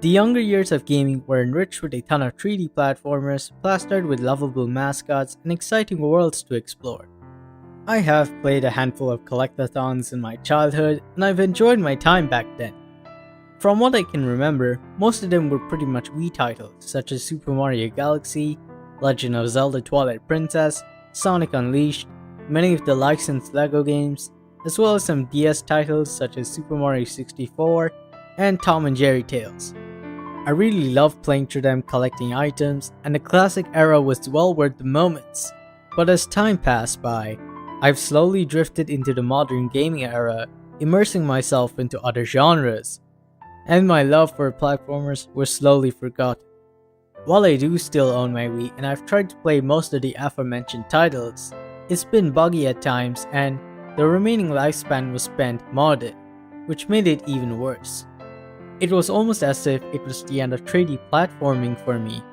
The younger years of gaming were enriched with a ton of 3D platformers, plastered with lovable mascots and exciting worlds to explore. I have played a handful of Collect-a-thons in my childhood, and I've enjoyed my time back then. From what I can remember, most of them were pretty much Wii titles, such as Super Mario Galaxy, Legend of Zelda Twilight Princess, Sonic Unleashed, many of the licensed LEGO games, as well as some DS titles such as Super Mario 64 and Tom and Jerry Tales. I really loved playing through them, collecting items, and the classic era was well worth the moments. But as time passed by, I've slowly drifted into the modern gaming era, immersing myself into other genres, and my love for platformers was slowly forgotten. While I do still own my Wii and I've tried to play most of the aforementioned titles, it's been buggy at times and the remaining lifespan was spent modded, which made it even worse. It was almost as if it was the end of 3D platforming for me.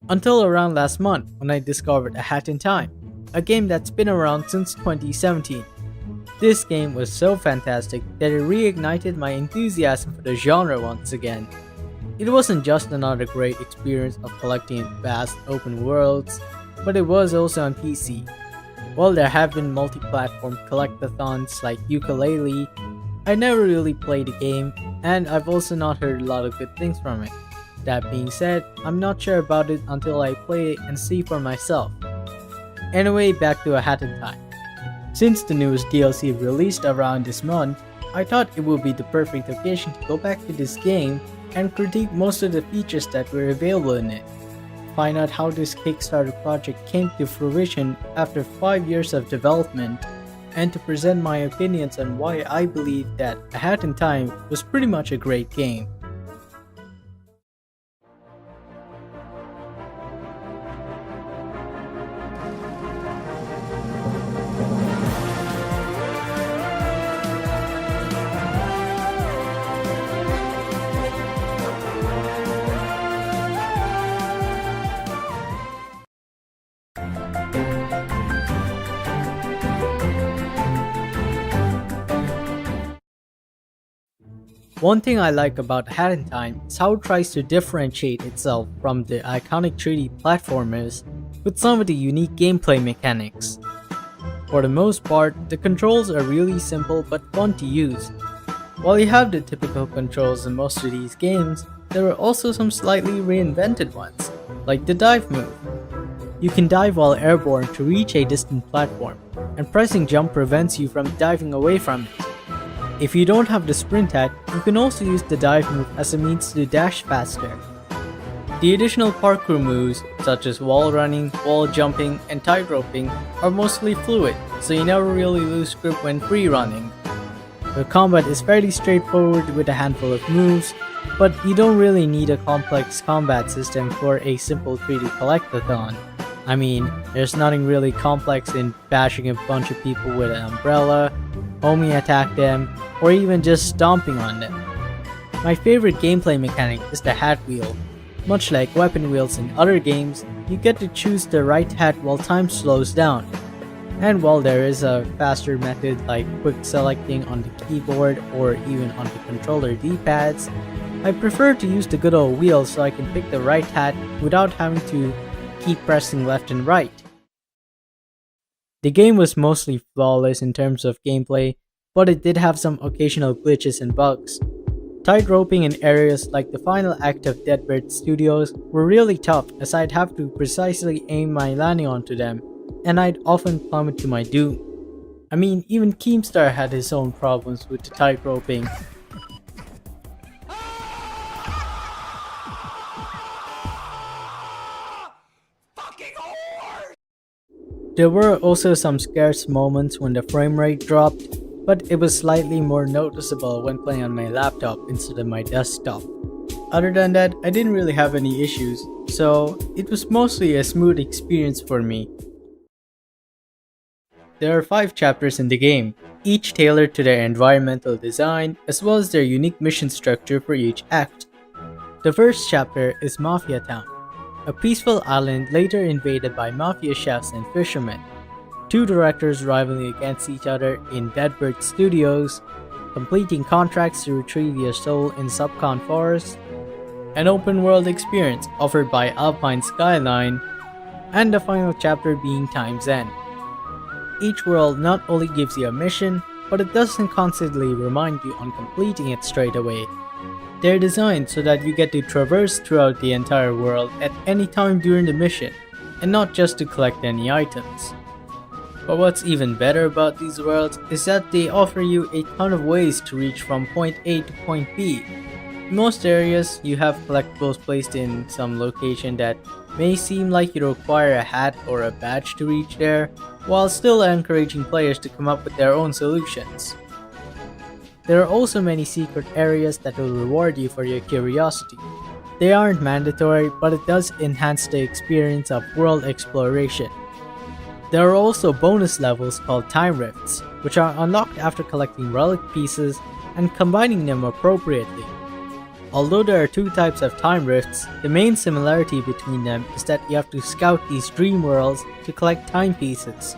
Until around last month when I discovered A Hat in Time, a game that's been around since 2017. This game was so fantastic that it reignited my enthusiasm for the genre once again. It wasn't just another great experience of collecting in vast open worlds, but it was also on PC. While there have been multi-platform collect-a-thons like Yooka-Laylee, I never really played the game, and I've also not heard a lot of good things from it. That being said, I'm not sure about it until I play it and see for myself. Anyway, back to A Hat in Time. Since the newest DLC released around this month, I thought it would be the perfect occasion to go back to this game and critique most of the features that were available in it. Find out how this Kickstarter project came to fruition after 5 years of development, and to present my opinions on why I believe that A Hat in Time was pretty much a great game. One thing I like about A Hat in Time is how it tries to differentiate itself from the iconic 3D platformers with some of the unique gameplay mechanics. For the most part, the controls are really simple but fun to use. While you have the typical controls in most of these games, there are also some slightly reinvented ones, like the dive move. You can dive while airborne to reach a distant platform, and pressing jump prevents you from diving away from it. If you don't have the sprint hat, you can also use the dive move as a means to dash faster. The additional parkour moves, such as wall running, wall jumping, and tight roping, are mostly fluid, so you never really lose grip when free running. The combat is fairly straightforward with a handful of moves, but you don't really need a complex combat system for a simple 3D collect-a-thon. I mean, there's nothing really complex in bashing a bunch of people with an umbrella, homing attack them, or even just stomping on them. My favorite gameplay mechanic is the hat wheel. Much like weapon wheels in other games, you get to choose the right hat while time slows down. And while there is a faster method like quick selecting on the keyboard or even on the controller D-pads, I prefer to use the good old wheel so I can pick the right hat without having to keep pressing left and right. The game was mostly flawless in terms of gameplay, but it did have some occasional glitches and bugs. Tight roping in areas like the final act of Deadbird Studios were really tough, as I'd have to precisely aim my landing onto them, and I'd often plummet to my doom. I mean, even Keemstar had his own problems with the tight roping. There were also some scarce moments when the frame rate dropped, but it was slightly more noticeable when playing on my laptop instead of my desktop. Other than that, I didn't really have any issues, so it was mostly a smooth experience for me. There are 5 chapters in the game, each tailored to their environmental design as well as their unique mission structure for each act. The first chapter is Mafia Town, a peaceful island later invaded by mafia chefs and fishermen. 2 directors rivaling against each other in Deadbird Studios, completing contracts to retrieve your soul in Subcon Forest, an open world experience offered by Alpine Skyline, and the final chapter being Time's End. Each world not only gives you a mission, but it doesn't constantly remind you on completing it straight away. They're designed so that you get to traverse throughout the entire world at any time during the mission, and not just to collect any items. But what's even better about these worlds is that they offer you a ton of ways to reach from point A to point B. In most areas, you have collectibles placed in some location that may seem like you require a hat or a badge to reach there, while still encouraging players to come up with their own solutions. There are also many secret areas that will reward you for your curiosity. They aren't mandatory, but it does enhance the experience of world exploration. There are also bonus levels called Time Rifts, which are unlocked after collecting relic pieces and combining them appropriately. Although there are two types of Time Rifts, the main similarity between them is that you have to scout these dream worlds to collect time pieces.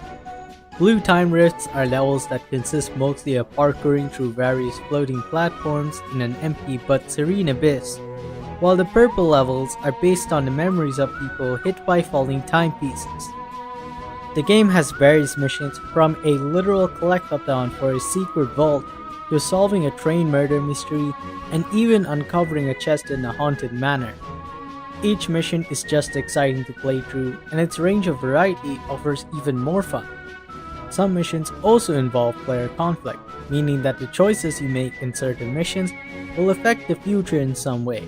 Blue Time Rifts are levels that consist mostly of parkouring through various floating platforms in an empty but serene abyss, while the purple levels are based on the memories of people hit by falling time pieces. The game has various missions, from a literal collect-a-thon for a secret vault to solving a train murder mystery and even uncovering a chest in a haunted manor. Each mission is just exciting to play through, and its range of variety offers even more fun. Some missions also involve player conflict, meaning that the choices you make in certain missions will affect the future in some way.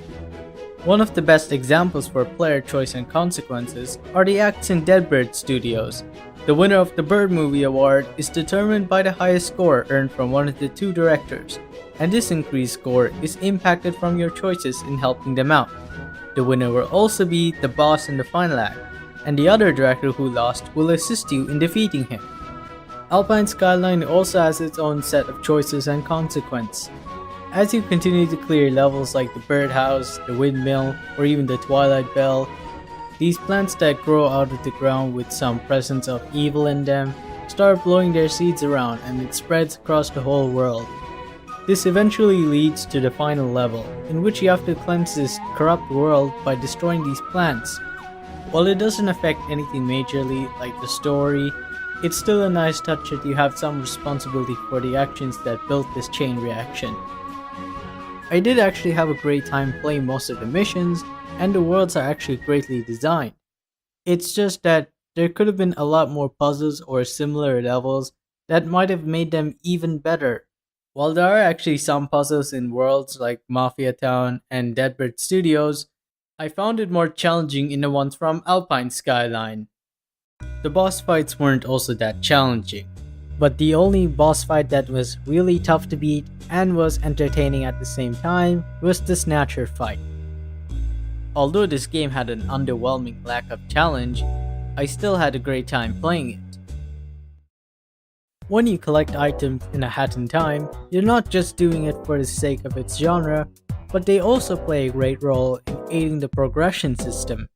One of the best examples for player choice and consequences are the acts in Deadbird Studios. The winner of the Bird Movie Award is determined by the highest score earned from one of the two directors, and this increased score is impacted from your choices in helping them out. The winner will also be the boss in the final act, and the other director who lost will assist you in defeating him. Alpine Skyline also has its own set of choices and consequence. As you continue to clear levels like the birdhouse, the windmill, or even the Twilight Bell, these plants that grow out of the ground with some presence of evil in them start blowing their seeds around, and it spreads across the whole world. This eventually leads to the final level, in which you have to cleanse this corrupt world by destroying these plants. While it doesn't affect anything majorly like the story, it's still a nice touch that you have some responsibility for the actions that built this chain reaction. I did actually have a great time playing most of the missions, and the worlds are actually greatly designed. It's just that there could have been a lot more puzzles or similar levels that might have made them even better. While there are actually some puzzles in worlds like Mafia Town and Deadbird Studios, I found it more challenging in the ones from Alpine Skyline. The boss fights weren't also that challenging, but the only boss fight that was really tough to beat and was entertaining at the same time was the Snatcher fight. Although this game had an underwhelming lack of challenge, I still had a great time playing it. When you collect items in A Hat in Time, you're not just doing it for the sake of its genre, but they also play a great role in aiding the progression system.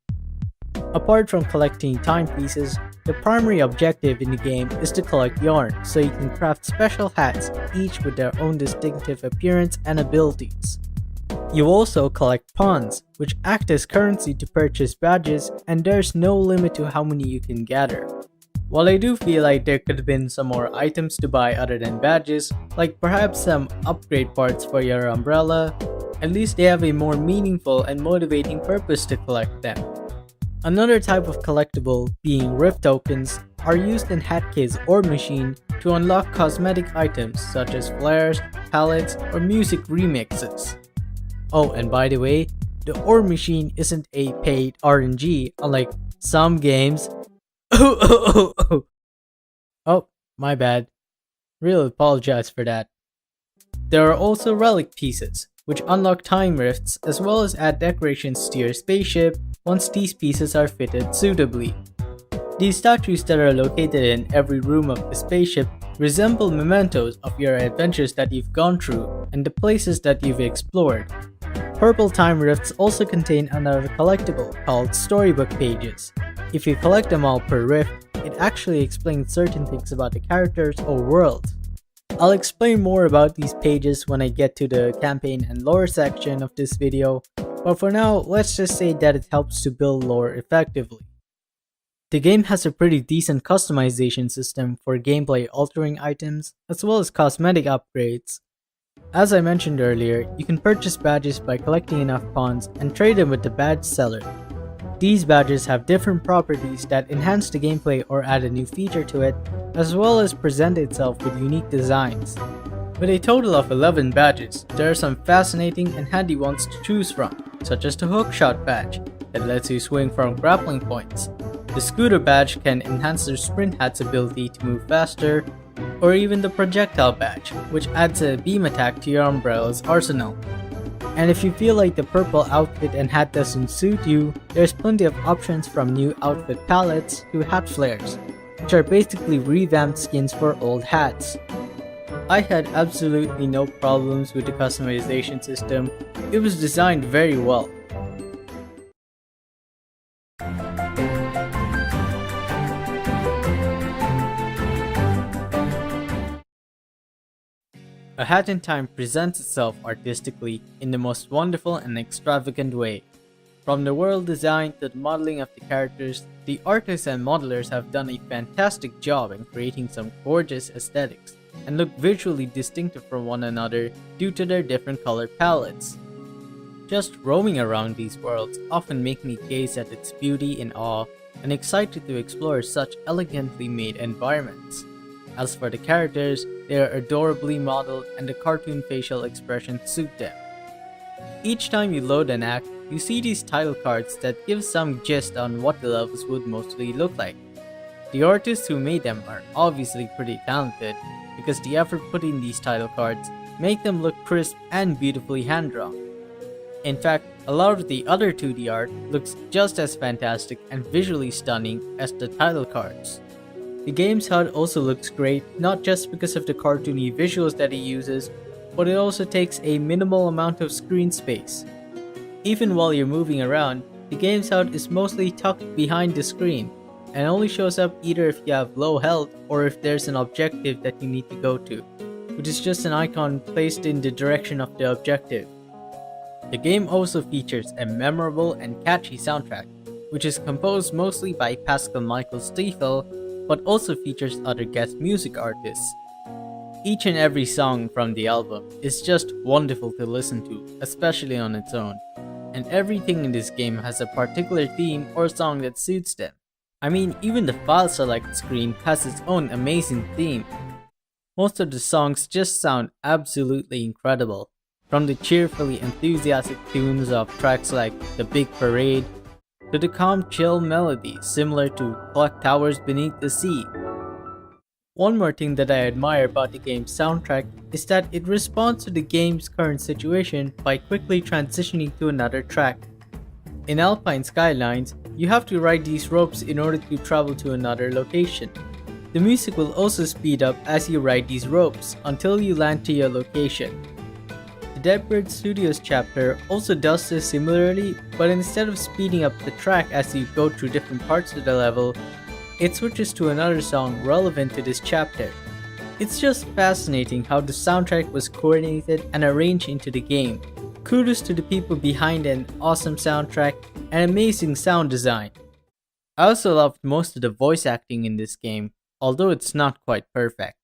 Apart from collecting timepieces, the primary objective in the game is to collect yarn so you can craft special hats, each with their own distinctive appearance and abilities. You also collect pawns, which act as currency to purchase badges, and there's no limit to how many you can gather. While I do feel like there could have been some more items to buy other than badges, like perhaps some upgrade parts for your umbrella, at least they have a more meaningful and motivating purpose to collect them. Another type of collectible, being Rift tokens, are used in Hatkey's ore machine to unlock cosmetic items such as flares, palettes, or music remixes. Oh, and by the way, the ore machine isn't a paid RNG, unlike some games. Oh, my bad. Really apologize for that. There are also relic pieces, which unlock time rifts as well as add decorations to your spaceship once these pieces are fitted suitably. These statues that are located in every room of the spaceship resemble mementos of your adventures that you've gone through and the places that you've explored. Purple time rifts also contain another collectible called storybook pages. If you collect them all per rift, it actually explains certain things about the characters or world. I'll explain more about these pages when I get to the campaign and lore section of this video, but for now, let's just say that it helps to build lore effectively. The game has a pretty decent customization system for gameplay altering items, as well as cosmetic upgrades. As I mentioned earlier, you can purchase badges by collecting enough pawns and trade them with the badge seller. These badges have different properties that enhance the gameplay or add a new feature to it, as well as present itself with unique designs. With a total of 11 badges, there are some fascinating and handy ones to choose from, such as the Hookshot badge, that lets you swing from grappling points. The Scooter badge can enhance the Sprint Hat's ability to move faster, or even the Projectile badge, which adds a beam attack to your umbrella's arsenal. And if you feel like the purple outfit and hat doesn't suit you, there's plenty of options from new outfit palettes to hat flares, which are basically revamped skins for old hats. I had absolutely no problems with the customization system. It was designed very well. A Hat in Time presents itself artistically in the most wonderful and extravagant way. From the world design to the modeling of the characters, the artists and modelers have done a fantastic job in creating some gorgeous aesthetics and look visually distinctive from one another due to their different color palettes. Just roaming around these worlds often make me gaze at its beauty in awe and excited to explore such elegantly made environments. As for the characters, they are adorably modeled and the cartoon facial expressions suit them. Each time you load an act, you see these title cards that give some gist on what the levels would mostly look like. The artists who made them are obviously pretty talented, because the effort put in these title cards make them look crisp and beautifully hand-drawn. In fact, a lot of the other 2D art looks just as fantastic and visually stunning as the title cards. The game's HUD also looks great, not just because of the cartoony visuals that it uses, but it also takes a minimal amount of screen space. Even while you're moving around, the game's HUD is mostly tucked behind the screen, and only shows up either if you have low health or if there's an objective that you need to go to, which is just an icon placed in the direction of the objective. The game also features a memorable and catchy soundtrack, which is composed mostly by Pascal Stiefel, but also features other guest music artists. Each and every song from the album is just wonderful to listen to, especially on its own, and everything in this game has a particular theme or song that suits them. I mean, even the file select screen has its own amazing theme. Most of the songs just sound absolutely incredible, from the cheerfully enthusiastic tunes of tracks like The Big Parade, to the calm chill melody similar to Clock Towers Beneath the Sea. One more thing that I admire about the game's soundtrack is that it responds to the game's current situation by quickly transitioning to another track. In Alpine Skylines, you have to ride these ropes in order to travel to another location. The music will also speed up as you ride these ropes until you land to your location. The Deadbird Studios chapter also does this similarly, but instead of speeding up the track as you go through different parts of the level, it switches to another song relevant to this chapter. It's just fascinating how the soundtrack was coordinated and arranged into the game. Kudos to the people behind an awesome soundtrack and amazing sound design. I also loved most of the voice acting in this game, although it's not quite perfect.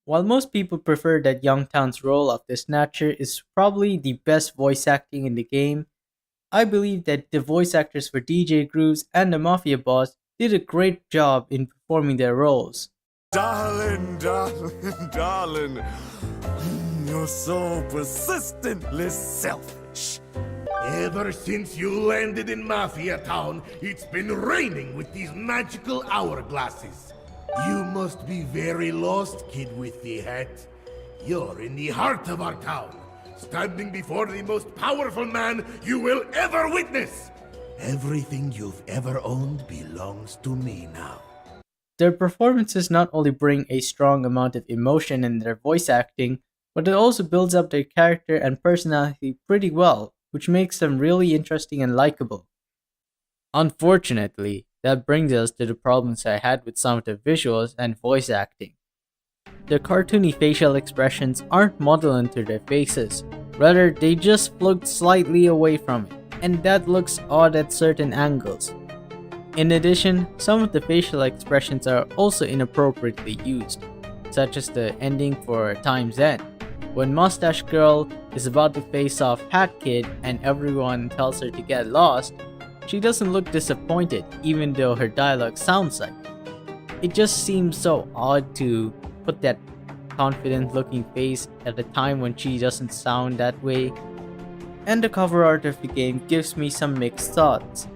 While most people prefer that Youngtown's role of the Snatcher is probably the best voice acting in the game, I believe that the voice actors for DJ Grooves and the Mafia boss did a great job in performing their roles. Darling, darling, darling, you're so persistently selfish. Ever since you landed in Mafia Town, it's been raining with these magical hourglasses. You must be very lost, kid with the hat. You're in the heart of our town, standing before the most powerful man you will ever witness. Everything you've ever owned belongs to me now. Their performances not only bring a strong amount of emotion in their voice acting, but it also builds up their character and personality pretty well, which makes them really interesting and likable. Unfortunately, that brings us to the problems I had with some of the visuals and voice acting. the cartoony facial expressions aren't modeled onto their faces, rather they just float slightly away from it, and that looks odd at certain angles. In addition, some of the facial expressions are also inappropriately used, such as the ending for Time's End. When Mustache Girl is about to face off Hat Kid and everyone tells her to get lost, she doesn't look disappointed even though her dialogue sounds like it. It just seems so odd to put that confident looking face at a time when she doesn't sound that way. And the cover art of the game gives me some mixed thoughts.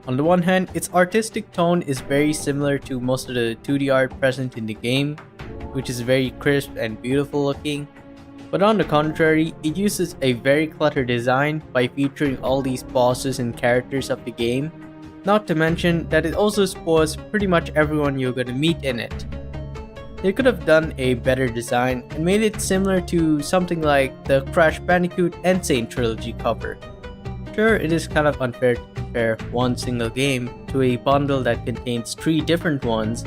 On the one hand, its artistic tone is very similar to most of the 2D art present in the game, which is very crisp and beautiful looking. But on the contrary, it uses a very cluttered design by featuring all these bosses and characters of the game, not to mention that it also spoils pretty much everyone you're gonna meet in it. They could have done a better design and made it similar to something like the Crash Bandicoot Insane Trilogy cover. Sure, it is kind of unfair to compare one single game to a bundle that contains 3 different ones,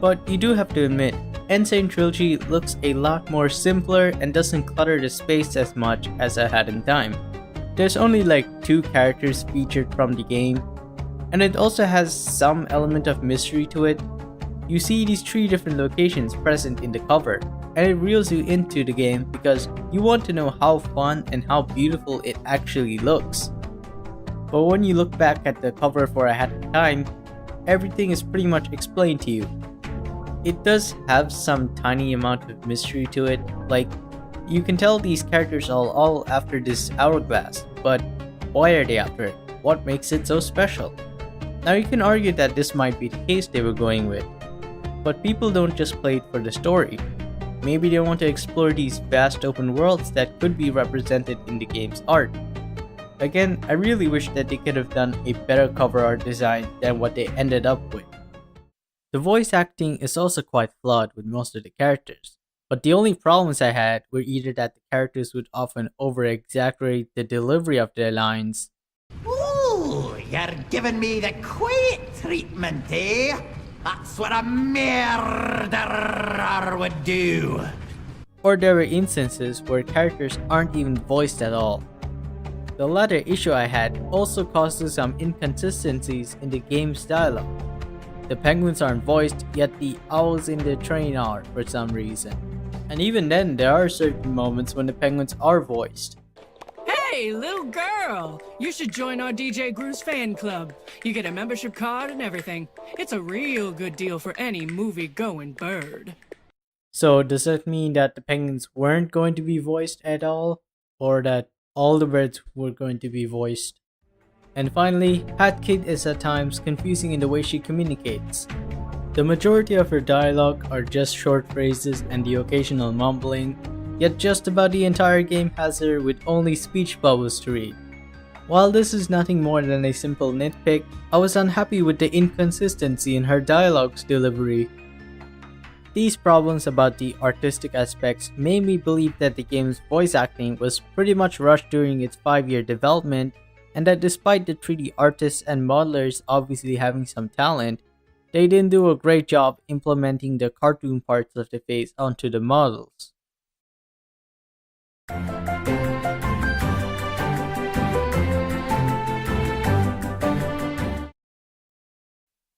but you do have to admit, Insane Trilogy looks a lot more simpler and doesn't clutter the space as much as I had in time. There's only like 2 characters featured from the game, and it also has some element of mystery to it. You see these 3 different locations present in the cover, and it reels you into the game because you want to know how fun and how beautiful it actually looks. But when you look back at the cover for A Hat in Time, everything is pretty much explained to you. It does have some tiny amount of mystery to it, like you can tell these characters are all after this hourglass, but why are they after it? What makes it so special? Now you can argue that this might be the case they were going with, but people don't just play it for the story. Maybe they want to explore these vast open worlds that could be represented in the game's art. Again, I really wish that they could have done a better cover art design than what they ended up with. The voice acting is also quite flawed with most of the characters, but the only problems I had were either that the characters would often over-exaggerate the delivery of their lines. Ooh, you're giving me the quiet treatment, eh? That's what a murderer would do. Or there were instances where characters aren't even voiced at all. The latter issue I had also causes some inconsistencies in the game's dialogue. The penguins aren't voiced, yet the owls in the train are for some reason. And even then, there are certain moments when the penguins are voiced. Hey, little girl! You should join our DJ Gru's fan club. You get a membership card and everything. It's a real good deal for any movie-going bird. So does that mean that the penguins weren't going to be voiced at all? Or that all the birds were going to be voiced? And finally, Hat Kid is at times confusing in the way she communicates. The majority of her dialogue are just short phrases and the occasional mumbling, yet just about the entire game has her with only speech bubbles to read. While this is nothing more than a simple nitpick, I was unhappy with the inconsistency in her dialogue's delivery. These problems about the artistic aspects made me believe that the game's voice acting was pretty much rushed during its 5-year development, and that despite the 3D artists and modelers obviously having some talent, they didn't do a great job implementing the cartoon parts of the face onto the models.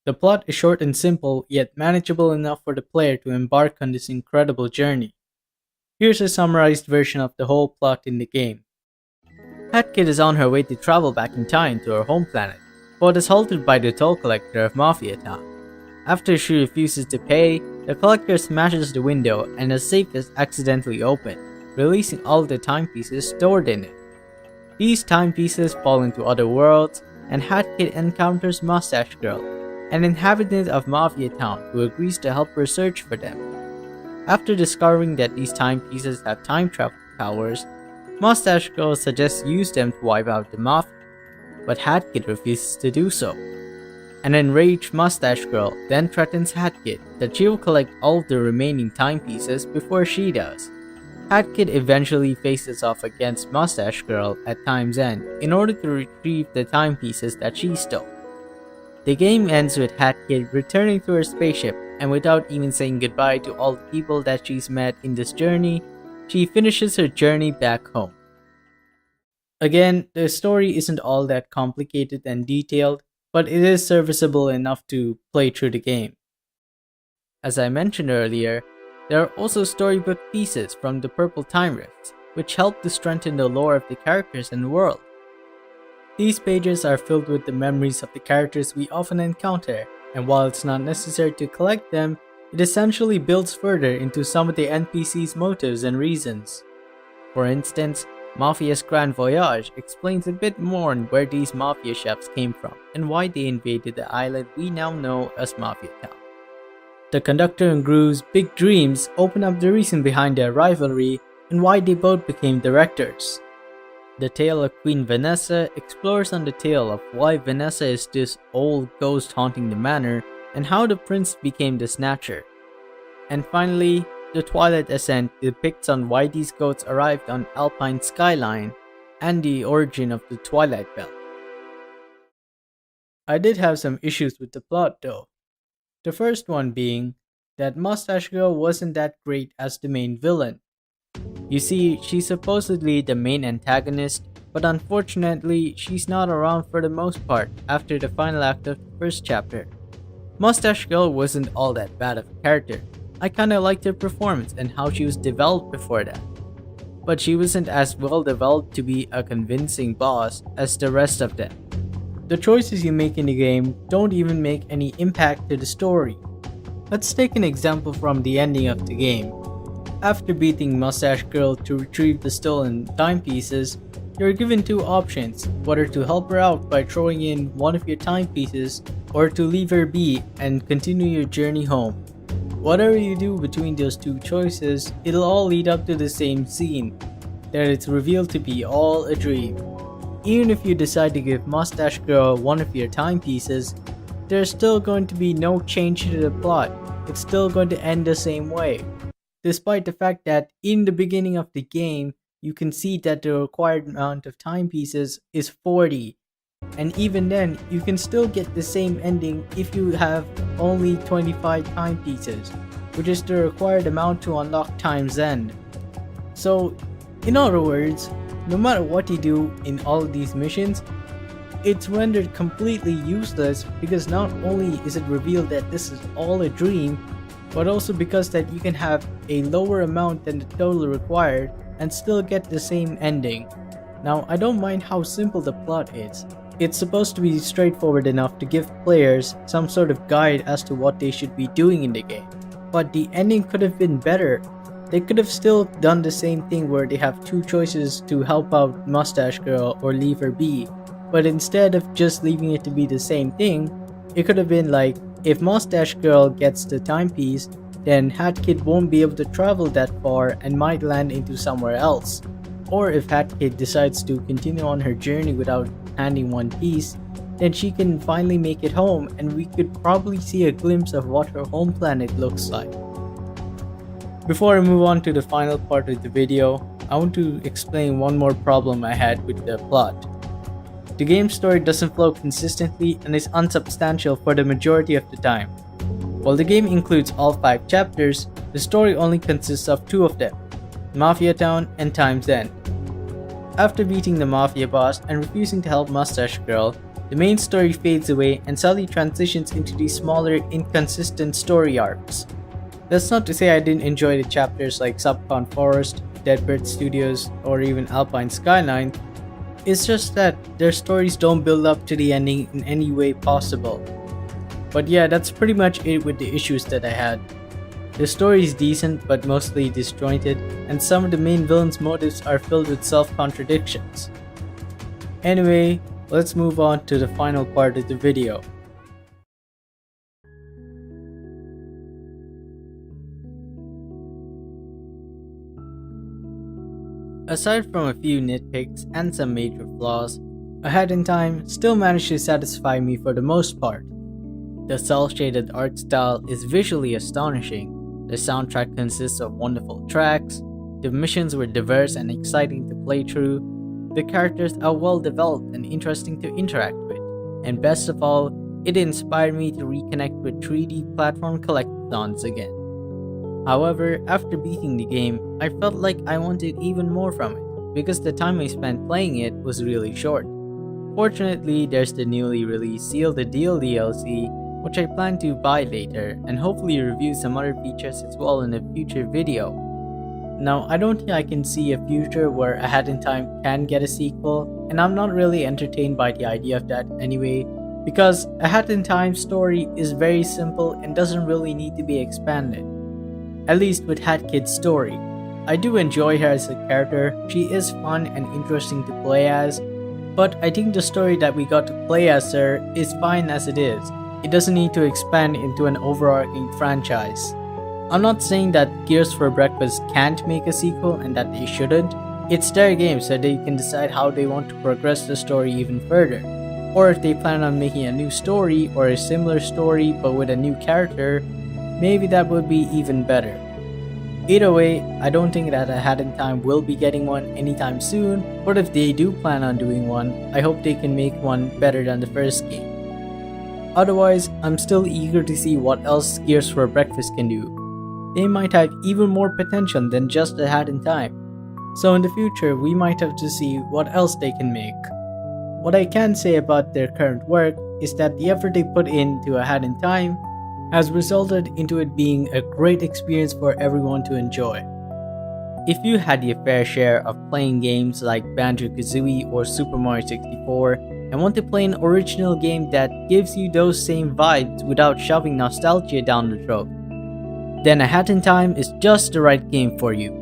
The plot is short and simple, yet manageable enough for the player to embark on this incredible journey. Here's a summarized version of the whole plot in the game. Hat Kid is on her way to travel back in time to her home planet, but is halted by the toll collector of Mafia Town. After she refuses to pay, the collector smashes the window and a safe is accidentally opened, releasing all the timepieces stored in it. These timepieces fall into other worlds, and Hat Kid encounters Mustache Girl, an inhabitant of Mafia Town who agrees to help her search for them. After discovering that these timepieces have time travel powers, Mustache Girl suggests use them to wipe out the Mafia, but Hat Kid refuses to do so. An enraged Mustache Girl then threatens Hat Kid that she will collect all of the remaining timepieces before she does. Hat Kid eventually faces off against Mustache Girl at Time's End in order to retrieve the timepieces that she stole. The game ends with Hat Kid returning to her spaceship and without even saying goodbye to all the people that she's met in this journey, she finishes her journey back home. Again, the story isn't all that complicated and detailed, but it is serviceable enough to play through the game. As I mentioned earlier, there are also storybook pieces from the Purple Time Rifts, which help to strengthen the lore of the characters and world. These pages are filled with the memories of the characters we often encounter, and while it's not necessary to collect them, it essentially builds further into some of the NPC's motives and reasons. For instance, Mafia's Grand Voyage explains a bit more on where these Mafia chefs came from and why they invaded the island we now know as Mafia Town. The Conductor and Gru's Big Dreams open up the reason behind their rivalry and why they both became directors. The Tale of Queen Vanessa explores on the tale of why Vanessa is this old ghost haunting the manor and how the prince became the Snatcher. And finally, the Twilight Ascent depicts on why these goats arrived on Alpine Skyline and the origin of the Twilight Belt. I did have some issues with the plot though. The first one being that Mustache Girl wasn't that great as the main villain. You see, she's supposedly the main antagonist, but unfortunately, she's not around for the most part after the final act of the first chapter. Mustache Girl wasn't all that bad of a character. I kinda liked her performance and how she was developed before that. But she wasn't as well developed to be a convincing boss as the rest of them. The choices you make in the game don't even make any impact to the story. Let's take an example from the ending of the game. After beating Mustache Girl to retrieve the stolen timepieces, you're given two options, whether to help her out by throwing in one of your timepieces or to leave her be and continue your journey home. Whatever you do between those two choices, it'll all lead up to the same scene, that it's revealed to be all a dream. Even if you decide to give Mustache Girl one of your timepieces, there's still going to be no change to the plot. It's still going to end the same way. Despite the fact that in the beginning of the game, you can see that the required amount of timepieces is 40. And even then, you can still get the same ending if you have only 25 timepieces, which is the required amount to unlock Time's End. So, in other words, no matter what you do in all of these missions, it's rendered completely useless because not only is it revealed that this is all a dream, but also because that you can have a lower amount than the total required and still get the same ending. Now, I don't mind how simple the plot is. It's supposed to be straightforward enough to give players some sort of guide as to what they should be doing in the game. But the ending could have been better. They could have still done the same thing where they have two choices to help out Mustache Girl or leave her be. But instead of just leaving it to be the same thing, it could have been like, if Mustache Girl gets the timepiece, then Hat Kid won't be able to travel that far and might land into somewhere else. Or if Hat Kid decides to continue on her journey without handing one piece, then she can finally make it home and we could probably see a glimpse of what her home planet looks like. Before I move on to the final part of the video, I want to explain one more problem I had with the plot. The game's story doesn't flow consistently and is unsubstantial for the majority of the time. While the game includes all 5 chapters, the story only consists of 2 of them, Mafia Town and Time's End. After beating the Mafia boss and refusing to help Mustache Girl, the main story fades away and suddenly transitions into these smaller, inconsistent story arcs. That's not to say I didn't enjoy the chapters like Subcon Forest, Deadbird Studios, or even Alpine Skyline. It's just that their stories don't build up to the ending in any way possible. But yeah, that's pretty much it with the issues that I had. The story is decent but mostly disjointed, and some of the main villain's motives are filled with self-contradictions. Anyway, let's move on to the final part of the video. Aside from a few nitpicks and some major flaws, A Hat in Time still managed to satisfy me for the most part. The cel-shaded art style is visually astonishing, the soundtrack consists of wonderful tracks, the missions were diverse and exciting to play through, the characters are well developed and interesting to interact with, and best of all, it inspired me to reconnect with 3D platform collectibles. Collect-a-thons again. However, after beating the game, I felt like I wanted even more from it, because the time I spent playing it was really short. Fortunately, there's the newly released Seal the Deal DLC, which I plan to buy later, and hopefully review some other features as well in a future video. Now, I don't think I can see a future where A Hat in Time can get a sequel, and I'm not really entertained by the idea of that anyway, because A Hat in Time's story is very simple and doesn't really need to be expanded. At least with Hat Kid's story. I do enjoy her as a character, she is fun and interesting to play as, but I think the story that we got to play as her is fine as it is. It doesn't need to expand into an overarching franchise. I'm not saying that Gears for Breakfast can't make a sequel and that they shouldn't. It's their game, so they can decide how they want to progress the story even further. Or if they plan on making a new story or a similar story but with a new character, maybe that would be even better. Either way, I don't think that A Hat in Time will be getting one anytime soon, but if they do plan on doing one, I hope they can make one better than the first game. Otherwise, I'm still eager to see what else Gears for Breakfast can do. They might have even more potential than just A Hat in Time. So in the future, we might have to see what else they can make. What I can say about their current work is that the effort they put into A Hat in Time has resulted into it being a great experience for everyone to enjoy. If you had your fair share of playing games like Banjo Kazooie or Super Mario 64 and want to play an original game that gives you those same vibes without shoving nostalgia down the throat, then A Hat in Time is just the right game for you.